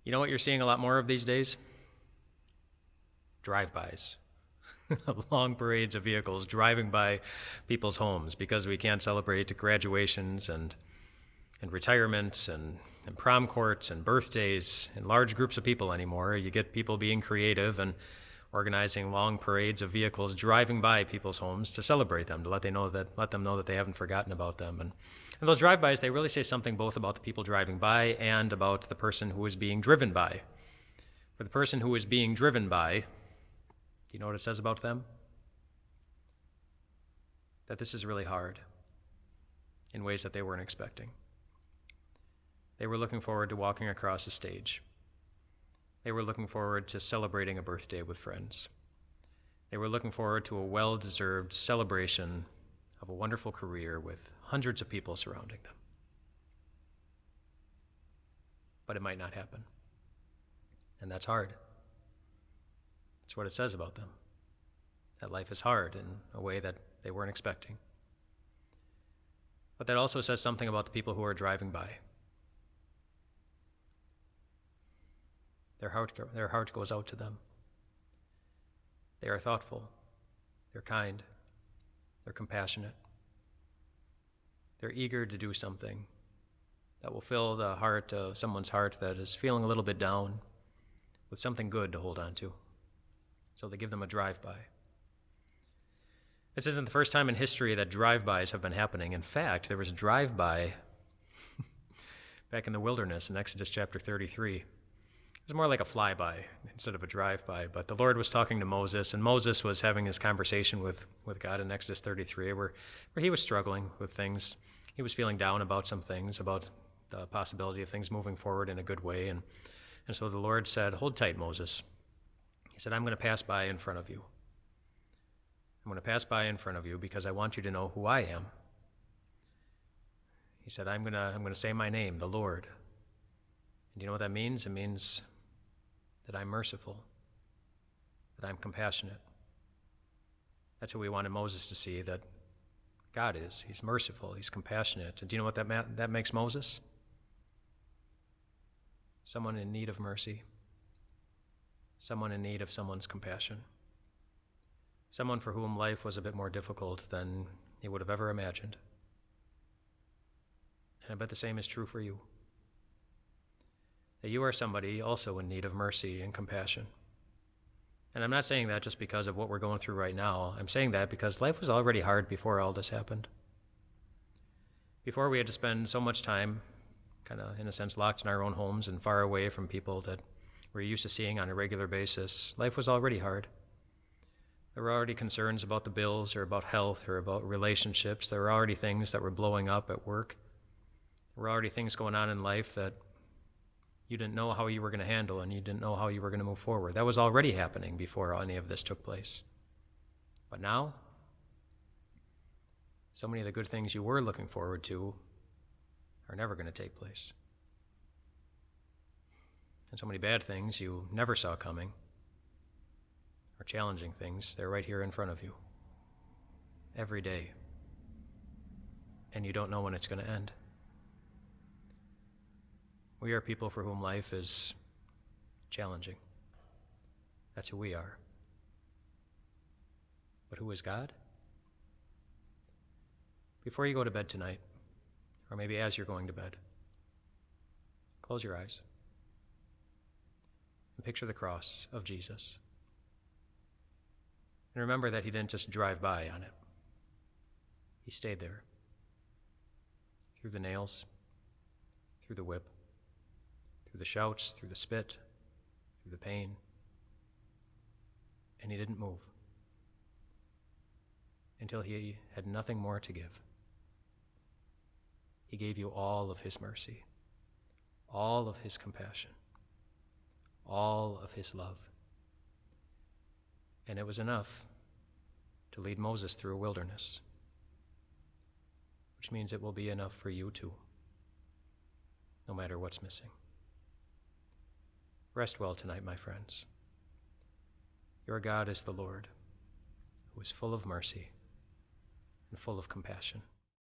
You know what you're seeing a lot more of these days? Drive-bys. Long parades of vehicles driving by people's homes because we can't celebrate graduations and retirements and prom courts and birthdays and large groups of people anymore. You get people being creative and organizing long parades of vehicles driving by people's homes to celebrate them, to let them know that they haven't forgotten about them. And those drive-bys, they really say something both about the people driving by and about the person who is being driven by. For the person who is being driven by, do you know what it says about them? That this is really hard in ways that they weren't expecting. They were looking forward to walking across a stage. They were looking forward to celebrating a birthday with friends. They were looking forward to a well-deserved celebration of a wonderful career with hundreds of people surrounding them. But it might not happen. And that's hard. That's what it says about them. That life is hard in a way that they weren't expecting. But that also says something about the people who are driving by. Their heart goes out to them. They are thoughtful. They're kind. They're compassionate. They're eager to do something that will fill the heart of someone's heart that is feeling a little bit down with something good to hold on to. So they give them a drive-by. This isn't the first time in history that drive-bys have been happening. In fact, there was a drive-by back in the wilderness in Exodus chapter 33. It was more like a flyby instead of a drive-by, but the Lord was talking to Moses, and Moses was having his conversation with God in Exodus 33, where he was struggling with things. He was feeling down about some things, about the possibility of things moving forward in a good way, and so the Lord said, "Hold tight, Moses." He said, "I'm going to pass by in front of you. I'm going to pass by in front of you because I want you to know who I am." He said, I'm going to say my name, the Lord. And do you know what that means? It means that I'm merciful, that I'm compassionate. That's who we wanted Moses to see, that God is. He's merciful, he's compassionate. And do you know what that makes Moses? Someone in need of mercy, someone in need of someone's compassion, someone for whom life was a bit more difficult than he would have ever imagined. And I bet the same is true for you. That you are somebody also in need of mercy and compassion. And I'm not saying that just because of what we're going through right now. I'm saying that because life was already hard before all this happened. Before we had to spend so much time, kind of in a sense, locked in our own homes and far away from people that we're used to seeing on a regular basis, life was already hard. There were already concerns about the bills or about health or about relationships. There were already things that were blowing up at work. There were already things going on in life that you didn't know how you were going to handle, and you didn't know how you were going to move forward. That was already happening before any of this took place. But now, so many of the good things you were looking forward to are never going to take place. And so many bad things you never saw coming, or challenging things, they're right here in front of you, every day. And you don't know when it's going to end. We are people for whom life is challenging. That's who we are. But who is God? Before you go to bed tonight, or maybe as you're going to bed, close your eyes and picture the cross of Jesus. And remember that he didn't just drive by on it. He stayed there. Through the nails, through the whip, through the shouts, through the spit, through the pain. And he didn't move until he had nothing more to give. He gave you all of his mercy, all of his compassion, all of his love. And it was enough to lead Moses through a wilderness, which means it will be enough for you too, no matter what's missing. Rest well tonight, my friends. Your God is the Lord, who is full of mercy and full of compassion.